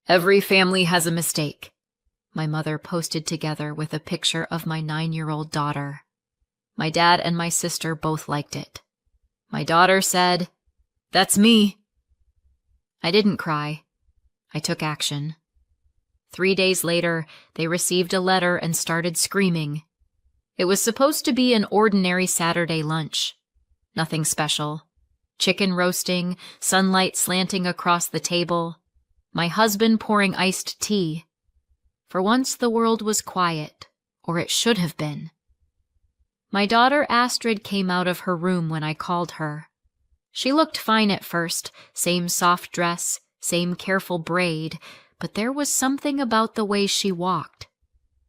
Every family has a mistake, my mother posted together with a picture of my 9-year-old daughter. My dad and my sister both liked it. My daughter said, "That's me." I didn't cry. I took action. 3 days later, they received a letter and started screaming. It was supposed to be an ordinary Saturday lunch. Nothing special. Chicken roasting, sunlight slanting across the table, my husband pouring iced tea. For once the world was quiet, or it should have been. My daughter Astrid came out of her room when I called her. She looked fine at first, same soft dress, same careful braid, but there was something about the way she walked.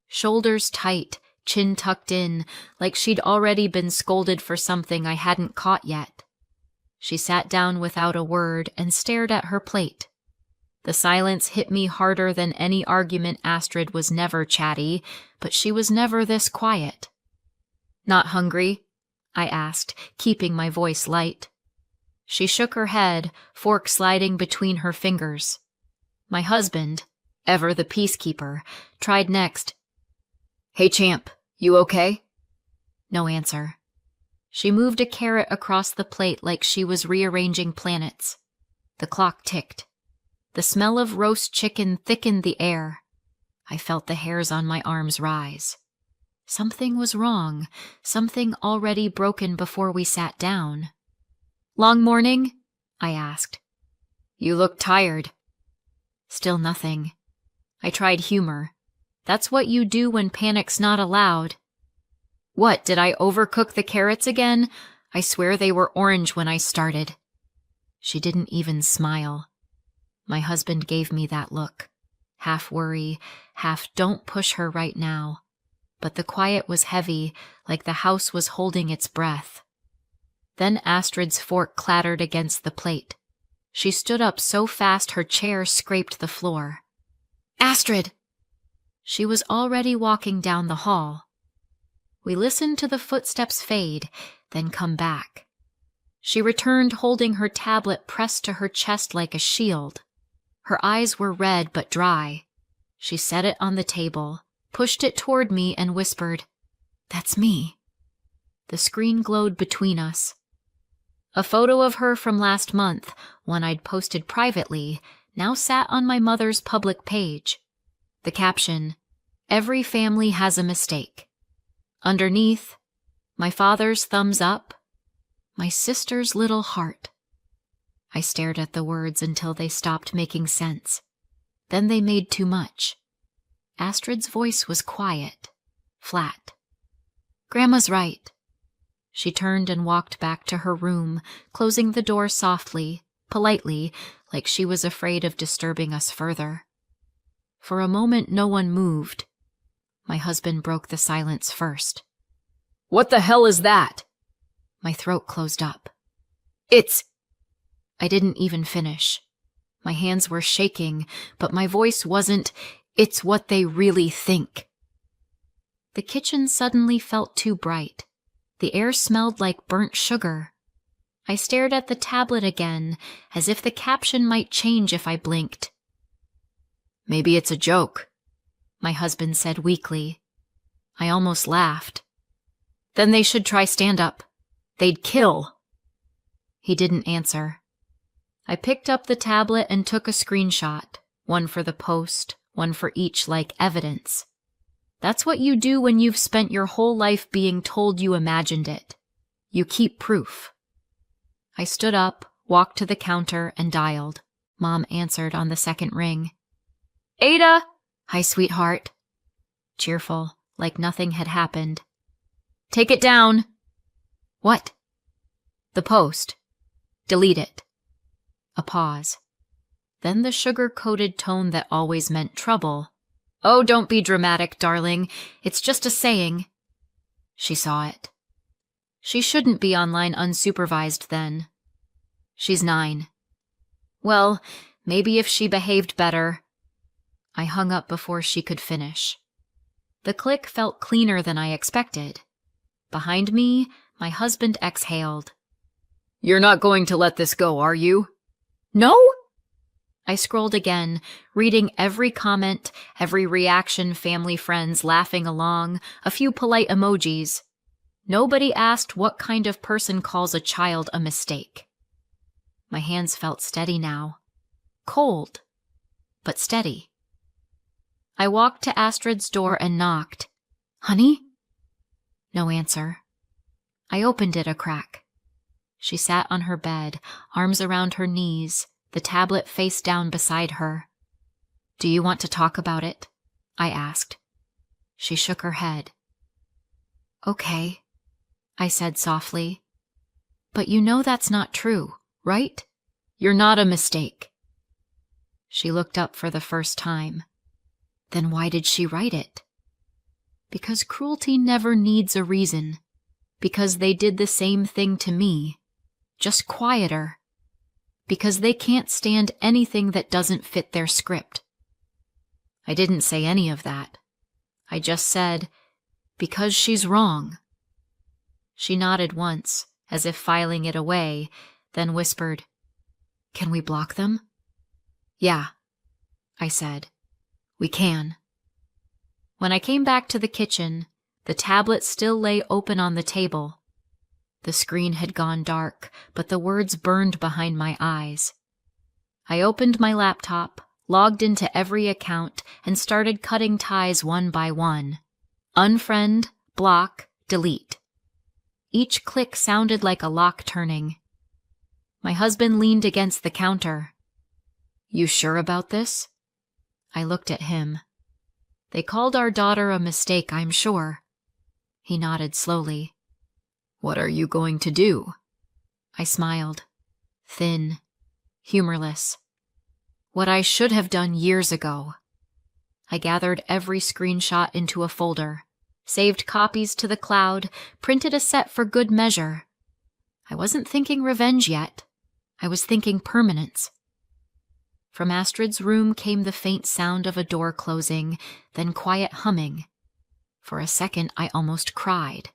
Shoulders tight, chin tucked in, like she'd already been scolded for something I hadn't caught yet. She sat down without a word and stared at her plate. The silence hit me harder than any argument. Astrid was never chatty, but she was never this quiet. "Not hungry?" I asked, keeping my voice light. She shook her head, fork sliding between her fingers. My husband, ever the peacekeeper, tried next. "Hey, champ, you okay?" No answer. She moved a carrot across the plate like she was rearranging planets. The clock ticked. The smell of roast chicken thickened the air. I felt the hairs on my arms rise. Something was wrong, something already broken before we sat down. "Long morning?" I asked. "You look tired." Still nothing. I tried humor. That's what you do when panic's not allowed. "What, did I overcook the carrots again? I swear they were orange when I started." She didn't even smile. My husband gave me that look. Half worry, half don't push her right now. But the quiet was heavy, like the house was holding its breath. Then Astrid's fork clattered against the plate. She stood up so fast her chair scraped the floor. "Astrid!" She was already walking down the hall. We listened to the footsteps fade, then come back. She returned holding her tablet pressed to her chest like a shield. Her eyes were red but dry. She set it on the table, pushed it toward me, and whispered, "That's me." The screen glowed between us. A photo of her from last month, one I'd posted privately, now sat on my mother's public page. The caption, "Every family has a mistake." Underneath, my father's thumbs up, my sister's little heart. I stared at the words until they stopped making sense. Then they made too much. Astrid's voice was quiet, flat. "Grandma's right." She turned and walked back to her room, closing the door softly, politely, like she was afraid of disturbing us further. For a moment no one moved. My husband broke the silence first. "What the hell is that?" My throat closed up. I didn't even finish. My hands were shaking, but my voice wasn't, "It's what they really think." The kitchen suddenly felt too bright. The air smelled like burnt sugar. I stared at the tablet again, as if the caption might change if I blinked. "Maybe it's a joke," my husband said weakly. I almost laughed. "Then they should try stand-up. They'd kill." He didn't answer. I picked up the tablet and took a screenshot, one for the post, one for each like evidence. That's what you do when you've spent your whole life being told you imagined it. You keep proof. I stood up, walked to the counter, and dialed. Mom answered on the second ring. "Ada!" "Hi, sweetheart." Cheerful, like nothing had happened. "Take it down." "What?" "The post. Delete it." A pause. Then the sugar-coated tone that always meant trouble. "Oh, don't be dramatic, darling. It's just a saying." She saw it. She shouldn't be online unsupervised then. She's 9. Well, maybe if she behaved better. I hung up before she could finish. The click felt cleaner than I expected. Behind me, my husband exhaled. "You're not going to let this go, are you?" "No?" I scrolled again, reading every comment, every reaction, family, friends laughing along, a few polite emojis. Nobody asked what kind of person calls a child a mistake. My hands felt steady now. Cold, but steady. I walked to Astrid's door and knocked. "Honey?" No answer. I opened it a crack. She sat on her bed, arms around her knees, the tablet face down beside her. "Do you want to talk about it?" I asked. She shook her head. "Okay," I said softly. "But you know that's not true, right? You're not a mistake." She looked up for the first time. Then why did she write it? Because cruelty never needs a reason. Because they did the same thing to me, just quieter. Because they can't stand anything that doesn't fit their script. I didn't say any of that. I just said, because she's wrong. She nodded once, as if filing it away, then whispered, "Can we block them?" "Yeah," I said. "We can." When I came back to the kitchen, the tablet still lay open on the table. The screen had gone dark, but the words burned behind my eyes. I opened my laptop, logged into every account, and started cutting ties one by one. Unfriend, block, delete. Each click sounded like a lock turning. My husband leaned against the counter. "You sure about this?" I looked at him. "They called our daughter a mistake, I'm sure." He nodded slowly. "What are you going to do?" I smiled. Thin, humorless. What I should have done years ago. I gathered every screenshot into a folder, saved copies to the cloud, printed a set for good measure. I wasn't thinking revenge yet. I was thinking permanence. From Astrid's room came the faint sound of a door closing, then quiet humming. For a second, I almost cried.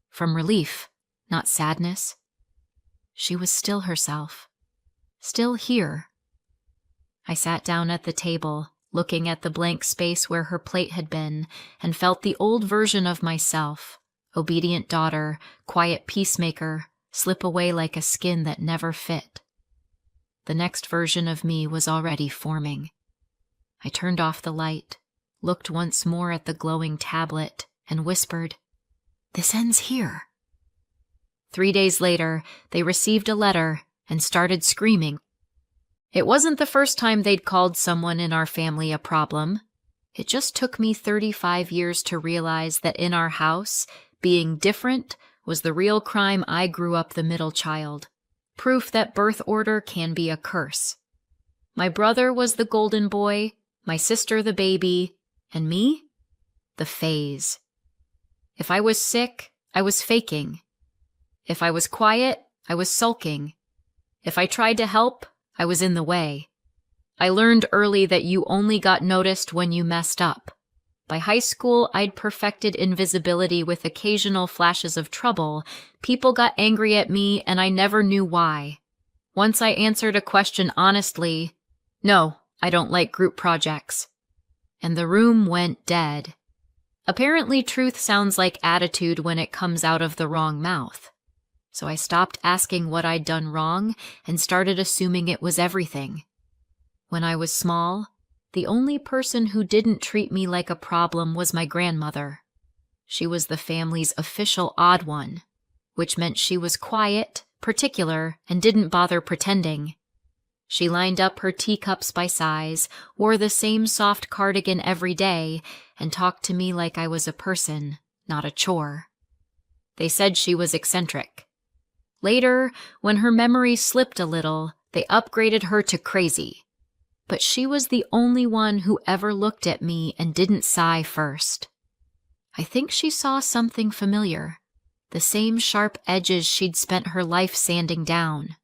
From relief, not sadness. She was still herself. Still here. I sat down at the table, looking at the blank space where her plate had been, and felt the old version of myself, obedient daughter, quiet peacemaker, slip away like a skin that never fit. The next version of me was already forming. I turned off the light, looked once more at the glowing tablet, and whispered, "This ends here." 3 days later, they received a letter and started screaming. It wasn't the first time they'd called someone in our family a problem. It just took me 35 years to realize that in our house, being different was the real crime. I grew up the middle child. Proof that birth order can be a curse. My brother was the golden boy, my sister the baby, and me? The phase. If I was sick, I was faking. If I was quiet, I was sulking. If I tried to help, I was in the way. I learned early that you only got noticed when you messed up. By high school, I'd perfected invisibility with occasional flashes of trouble. People got angry at me, and I never knew why. Once I answered a question honestly, "No, I don't like group projects." And the room went dead. Apparently, truth sounds like attitude when it comes out of the wrong mouth. So I stopped asking what I'd done wrong and started assuming it was everything. When I was small, the only person who didn't treat me like a problem was my grandmother. She was the family's official odd one, which meant she was quiet, particular, and didn't bother pretending. She lined up her teacups by size, wore the same soft cardigan every day, and talked to me like I was a person, not a chore. They said she was eccentric. Later, when her memory slipped a little, they upgraded her to crazy. But she was the only one who ever looked at me and didn't sigh first. I think she saw something familiar, the same sharp edges she'd spent her life sanding down.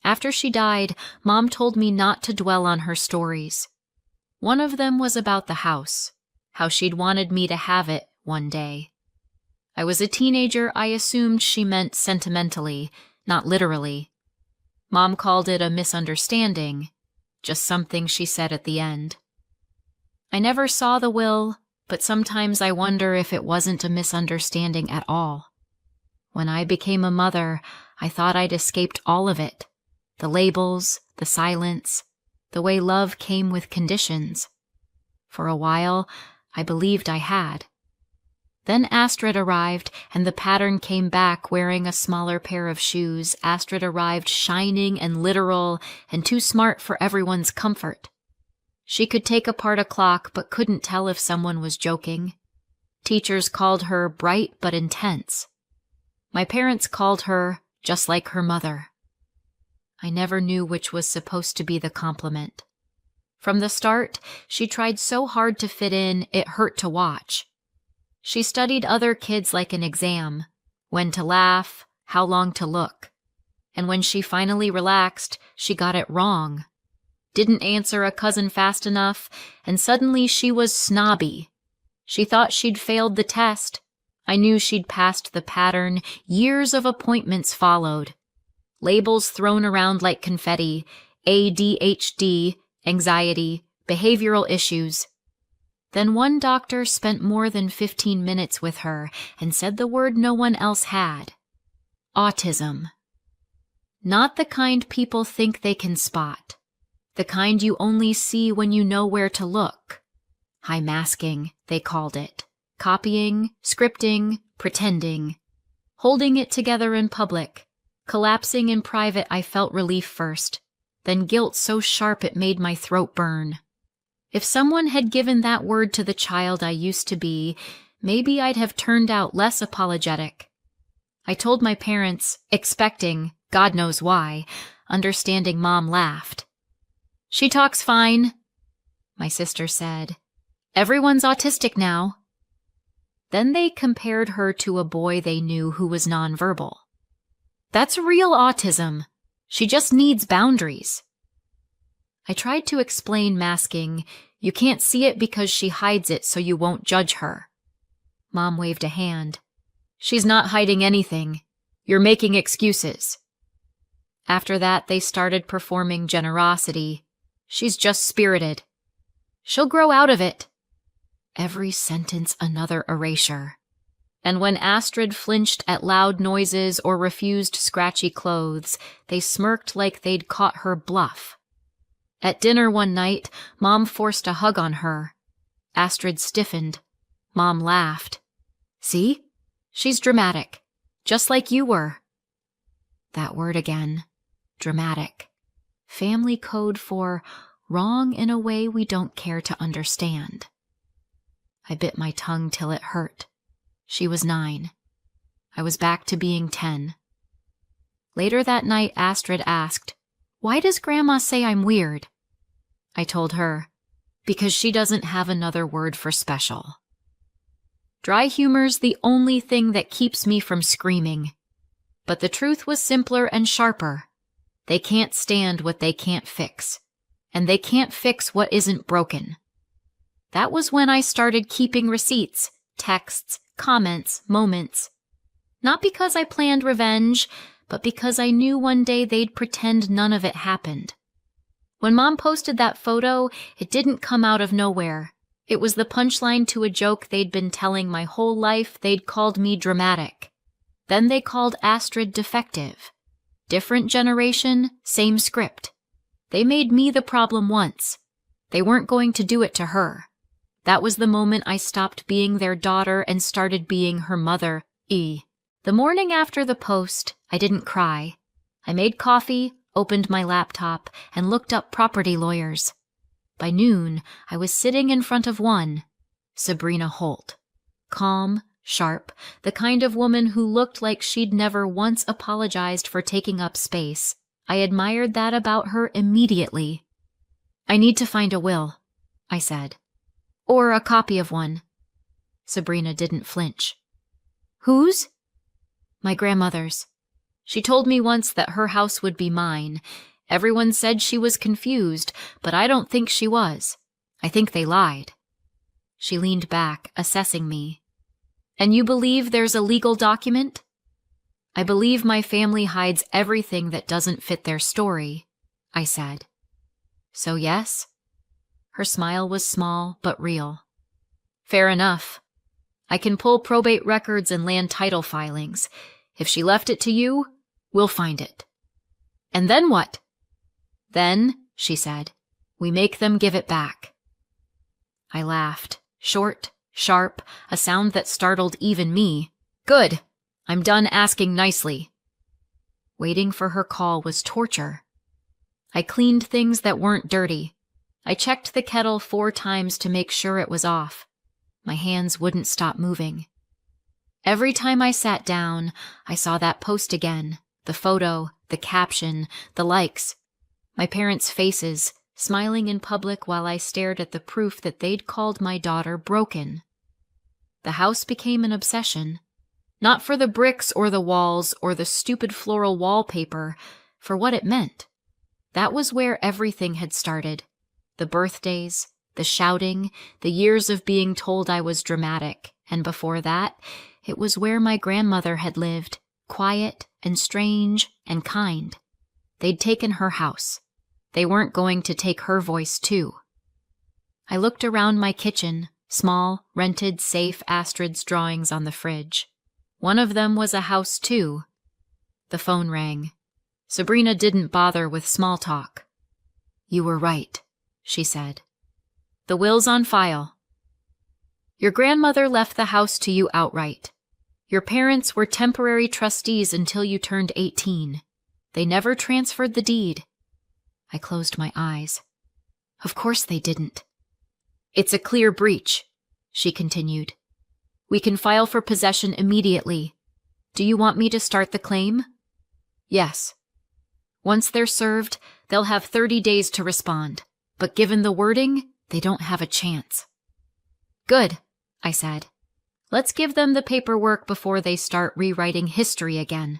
After she died, Mom told me not to dwell on her stories. One of them was about the house, how she'd wanted me to have it one day. I was a teenager. I assumed she meant sentimentally, not literally. Mom called it a misunderstanding, just something she said at the end. I never saw the will, but sometimes I wonder if it wasn't a misunderstanding at all. When I became a mother, I thought I'd escaped all of it. The labels, the silence, the way love came with conditions. For a while, I believed I had. Then Astrid arrived, and the pattern came back wearing a smaller pair of shoes. Astrid arrived shining and literal and too smart for everyone's comfort. She could take apart a clock but couldn't tell if someone was joking. Teachers called her bright but intense. My parents called her just like her mother. I never knew which was supposed to be the compliment. From the start, she tried so hard to fit in, it hurt to watch. She studied other kids like an exam, when to laugh, how long to look. And when she finally relaxed, she got it wrong. Didn't answer a cousin fast enough, and suddenly she was snobby. She thought she'd failed the test. I knew she'd passed the pattern. Years of appointments followed. Labels thrown around like confetti, ADHD, anxiety, behavioral issues. Then one doctor spent more than 15 minutes with her and said the word no one else had. Autism. Not the kind people think they can spot. The kind you only see when you know where to look. High masking, they called it. Copying, scripting, pretending. Holding it together in public. Collapsing in private, I felt relief first. Then guilt so sharp it made my throat burn. If someone had given that word to the child I used to be, maybe I'd have turned out less apologetic. I told my parents, expecting, God knows why, understanding Mom laughed. She talks fine, my sister said. Everyone's autistic now. Then they compared her to a boy they knew who was nonverbal. That's real autism. She just needs boundaries. I tried to explain masking. You can't see it because she hides it so you won't judge her. Mom waved a hand. She's not hiding anything. You're making excuses. After that, they started performing generosity. She's just spirited. She'll grow out of it. Every sentence another erasure. And when Astrid flinched at loud noises or refused scratchy clothes, they smirked like they'd caught her bluff. At dinner one night, Mom forced a hug on her. Astrid stiffened. Mom laughed. See? She's dramatic. Just like you were. That word again. Dramatic. Family code for wrong in a way we don't care to understand. I bit my tongue till it hurt. She was 9. I was back to being 10. Later that night, Astrid asked, "Why does Grandma say I'm weird?" I told her, because she doesn't have another word for special. Dry humor's the only thing that keeps me from screaming. But the truth was simpler and sharper. They can't stand what they can't fix. And they can't fix what isn't broken. That was when I started keeping receipts, texts, comments, moments. Not because I planned revenge, but because I knew one day they'd pretend none of it happened. When Mom posted that photo, it didn't come out of nowhere. It was the punchline to a joke they'd been telling my whole life. They'd called me dramatic. Then they called Astrid defective. Different generation, same script. They made me the problem once. They weren't going to do it to her. That was the moment I stopped being their daughter and started being her mother. The morning after the post, I didn't cry. I made coffee, opened my laptop, and looked up property lawyers. By noon, I was sitting in front of one, Sabrina Holt. Calm, sharp, the kind of woman who looked like she'd never once apologized for taking up space. I admired that about her immediately. "I need to find a will," I said. "Or a copy of one." Sabrina didn't flinch. "Whose?" "My grandmother's. She told me once that her house would be mine. Everyone said she was confused, but I don't think she was. I think they lied." She leaned back, assessing me. "And you believe there's a legal document?" "I believe my family hides everything that doesn't fit their story," I said. So yes? Her smile was small but real. Fair enough. I can pull probate records and land title filings. If she left it to you, we'll find it. And then what? Then, she said, we make them give it back. I laughed. Short, sharp, a sound that startled even me. Good. I'm done asking nicely. Waiting for her call was torture. I cleaned things that weren't dirty. I checked the kettle 4 times to make sure it was off. My hands wouldn't stop moving. Every time I sat down, I saw that post again, the photo, the caption, the likes. My parents' faces, smiling in public while I stared at the proof that they'd called my daughter broken. The house became an obsession. Not for the bricks or the walls or the stupid floral wallpaper, for what it meant. That was where everything had started. The birthdays, the shouting, the years of being told I was dramatic, and before that, it was where my grandmother had lived, quiet and strange and kind. They'd taken her house. They weren't going to take her voice too. I looked around my kitchen, small, rented, safe Astrid's drawings on the fridge. One of them was a house too. The phone rang. Sabrina didn't bother with small talk. You were right, she said. The will's on file. Your grandmother left the house to you outright. Your parents were temporary trustees until you turned 18. They never transferred the deed. I closed my eyes. Of course they didn't. It's a clear breach, she continued. We can file for possession immediately. Do you want me to start the claim? Yes. Once they're served, they'll have 30 days to respond. But given the wording, they don't have a chance. Good, I said. Let's give them the paperwork before they start rewriting history again.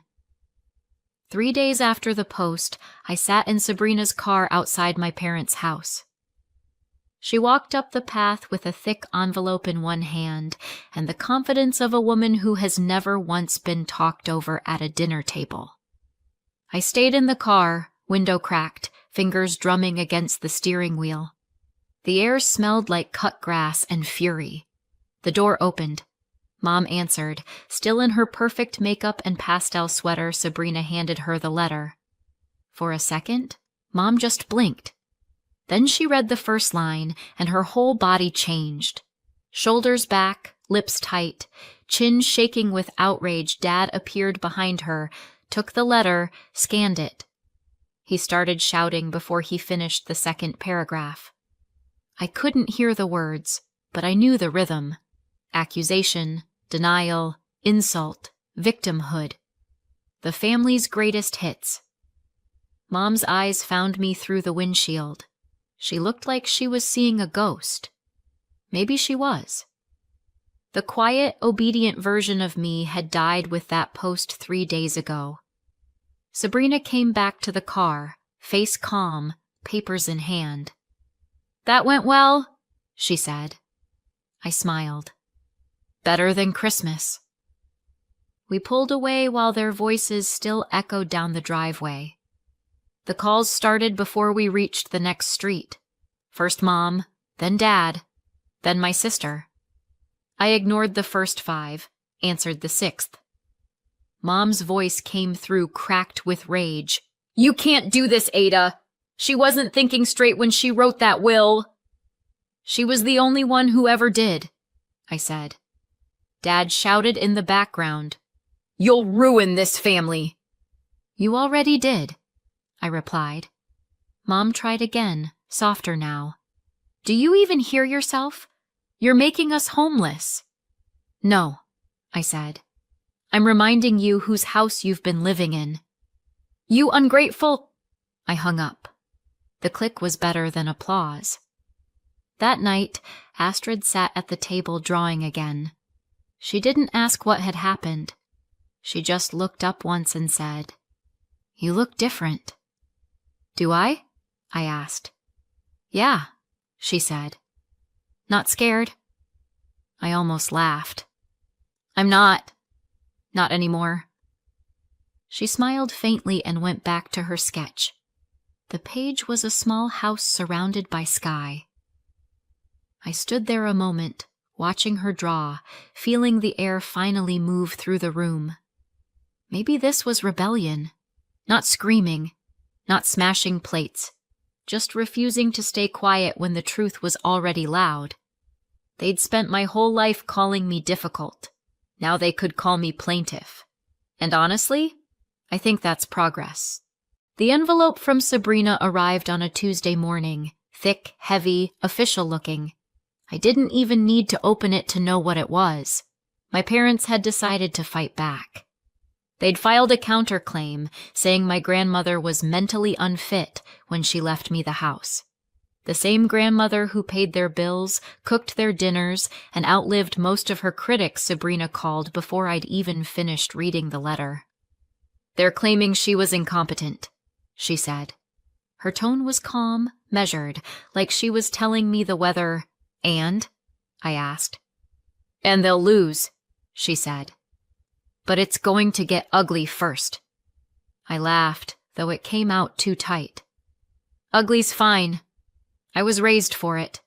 3 days after the post, I sat in Sabrina's car outside my parents' house. She walked up the path with a thick envelope in one hand and the confidence of a woman who has never once been talked over at a dinner table. I stayed in the car, window cracked, fingers drumming against the steering wheel. The air smelled like cut grass and fury. The door opened. Mom answered. Still in her perfect makeup and pastel sweater, Sabrina handed her the letter. For a second, Mom just blinked. Then she read the first line, and her whole body changed. Shoulders back, lips tight, chin shaking with outrage, Dad appeared behind her, took the letter, scanned it. He started shouting before he finished the second paragraph. I couldn't hear the words, but I knew the rhythm. Accusation, denial, insult, victimhood. The family's greatest hits. Mom's eyes found me through the windshield. She looked like she was seeing a ghost. Maybe she was. The quiet, obedient version of me had died with that post 3 days ago. Sabrina came back to the car, face calm, papers in hand. That went well, she said. I smiled. Better than Christmas. We pulled away while their voices still echoed down the driveway. The calls started before we reached the next street. First Mom, then Dad, then my sister. I ignored the first 5, answered the 6th. Mom's voice came through cracked with rage. You can't do this, Ada. She wasn't thinking straight when she wrote that will. She was the only one who ever did, I said. Dad shouted in the background. You'll ruin this family. You already did, I replied. Mom tried again, softer now. Do you even hear yourself? You're making us homeless. No, I said. I'm reminding you whose house you've been living in. You ungrateful... I hung up. The click was better than applause. That night, Astrid sat at the table drawing again. She didn't ask what had happened. She just looked up once and said, You look different. Do I? I asked. Yeah, she said. Not scared? I almost laughed. I'm not. Not anymore. She smiled faintly and went back to her sketch. The page was a small house surrounded by sky. I stood there a moment, watching her draw, feeling the air finally move through the room. Maybe this was rebellion. Not screaming, not smashing plates, just refusing to stay quiet when the truth was already loud. They'd spent my whole life calling me difficult. Now they could call me plaintiff. And honestly, I think that's progress. The envelope from Sabrina arrived on a Tuesday morning, thick, heavy, official-looking. I didn't even need to open it to know what it was. My parents had decided to fight back. They'd filed a counterclaim, saying my grandmother was mentally unfit when she left me the house. The same grandmother who paid their bills, cooked their dinners, and outlived most of her critics, Sabrina called before I'd even finished reading the letter. "They're claiming she was incompetent," she said. Her tone was calm, measured, like she was telling me the weather. "And?" I asked. "And they'll lose," she said. "But it's going to get ugly first." I laughed, though it came out too tight. "Ugly's fine. I was raised for it."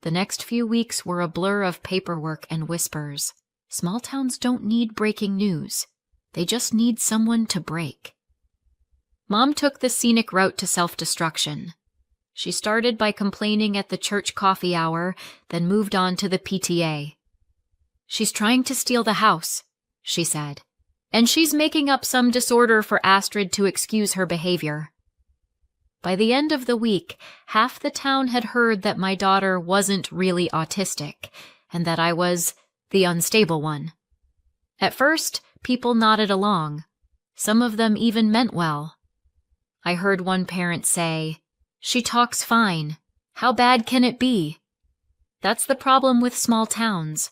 The next few weeks were a blur of paperwork and whispers. Small towns don't need breaking news. They just need someone to break. Mom took the scenic route to self-destruction. She started by complaining at the church coffee hour, then moved on to the PTA. "She's trying to steal the house," she said, "and she's making up some disorder for Astrid to excuse her behavior." By the end of the week, half the town had heard that my daughter wasn't really autistic, and that I was the unstable one. At first, people nodded along. Some of them even meant well. I heard one parent say, "She talks fine. How bad can it be?" That's the problem with small towns.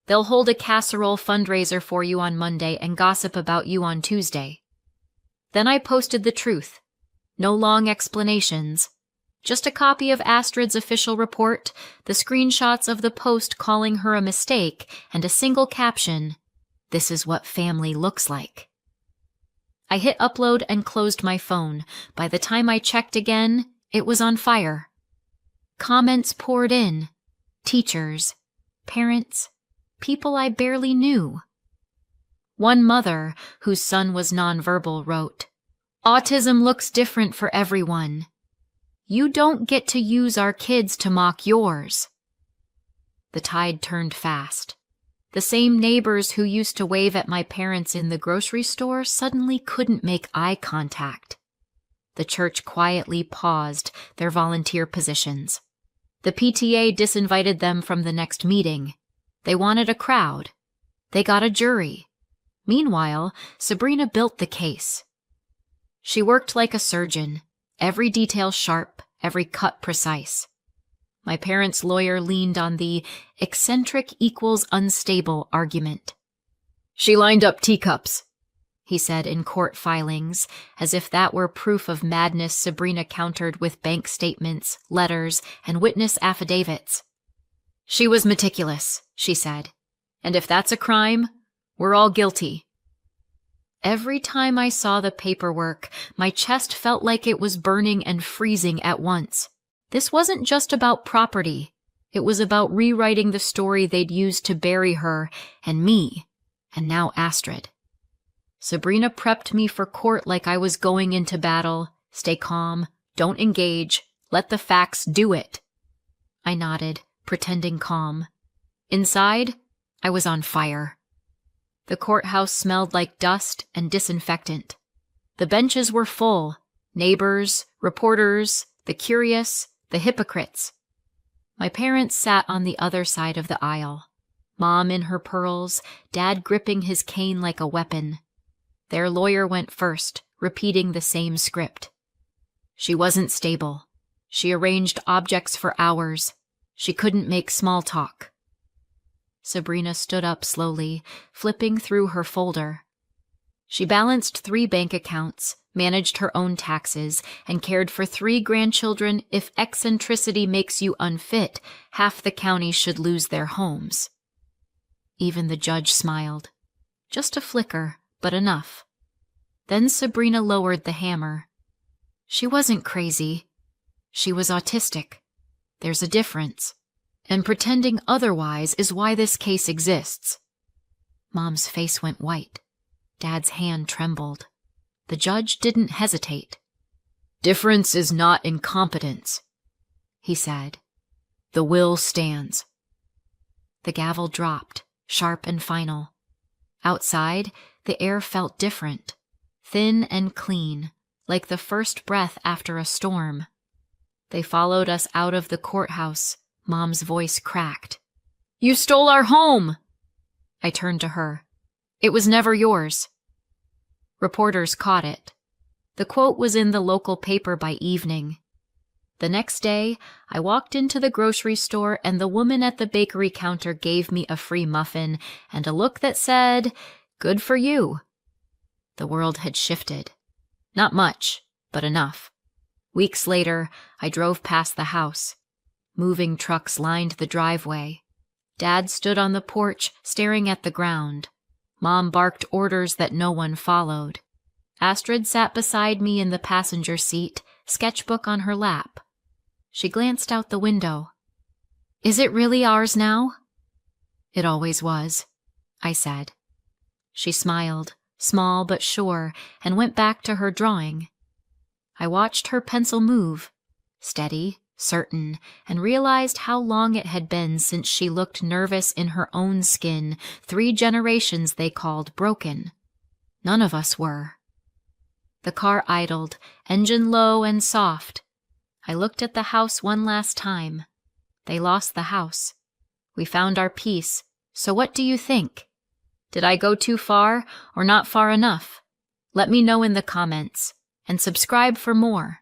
They'll hold a casserole fundraiser for you on Monday and gossip about you on Tuesday. Then I posted the truth. No long explanations. Just a copy of Astrid's official report, the screenshots of the post calling her a mistake, and a single caption, "This is what family looks like." I hit upload and closed my phone. By the time I checked again, it was on fire. Comments poured in. Teachers, parents, people I barely knew. One mother, whose son was nonverbal, wrote, "Autism looks different for everyone. You don't get to use our kids to mock yours." The tide turned fast. The same neighbors who used to wave at my parents in the grocery store suddenly couldn't make eye contact. The church quietly paused their volunteer positions. The PTA disinvited them from the next meeting. They wanted a crowd. They got a jury. Meanwhile, Sabrina built the case. She worked like a surgeon, every detail sharp, every cut precise. My parents' lawyer leaned on the eccentric equals unstable argument. "She lined up teacups," he said in court filings, as if that were proof of madness. Sabrina countered with bank statements, letters, and witness affidavits. "She was meticulous," she said, "and if that's a crime, we're all guilty." Every time I saw the paperwork, my chest felt like it was burning and freezing at once. This wasn't just about property. It was about rewriting the story they'd used to bury her and me, and now Astrid. Sabrina prepped me for court like I was going into battle. Stay calm, don't engage, let the facts do it. I nodded, pretending calm. Inside, I was on fire. The courthouse smelled like dust and disinfectant. The benches were full. Neighbors, reporters, the curious, the hypocrites. My parents sat on the other side of the aisle. Mom in her pearls, Dad gripping his cane like a weapon. Their lawyer went first, repeating the same script. She wasn't stable. She arranged objects for hours. She couldn't make small talk. Sabrina stood up slowly, flipping through her folder. She balanced 3 bank accounts, managed her own taxes, and cared for 3 grandchildren. If eccentricity makes you unfit, half the county should lose their homes. Even the judge smiled. Just a flicker, but enough. Then Sabrina lowered the hammer. She wasn't crazy. She was autistic. There's a difference. And pretending otherwise is why this case exists. Mom's face went white. Dad's hand trembled. The judge didn't hesitate. Difference is not incompetence, he said. The will stands. The gavel dropped, sharp and final. Outside, the air felt different, thin and clean, like the first breath after a storm. They followed us out of the courthouse. Mom's voice cracked. You stole our home! I turned to her. It was never yours. Reporters caught it. The quote was in the local paper by evening. The next day, I walked into the grocery store and the woman at the bakery counter gave me a free muffin and a look that said, "Good for you." The world had shifted. Not much, but enough. Weeks later, I drove past the house. Moving trucks lined the driveway. Dad stood on the porch, staring at the ground. Mom barked orders that no one followed. Astrid sat beside me in the passenger seat, sketchbook on her lap. She glanced out the window. Is it really ours now? It always was, I said. She smiled, small but sure, and went back to her drawing. I watched her pencil move, steady, certain, and realized how long it had been since she looked nervous in her own skin, 3 generations they called broken. None of us were. The car idled, engine low and soft. I looked at the house one last time. They lost the house. We found our peace. So what do you think? Did I go too far or not far enough? Let me know in the comments, and subscribe for more.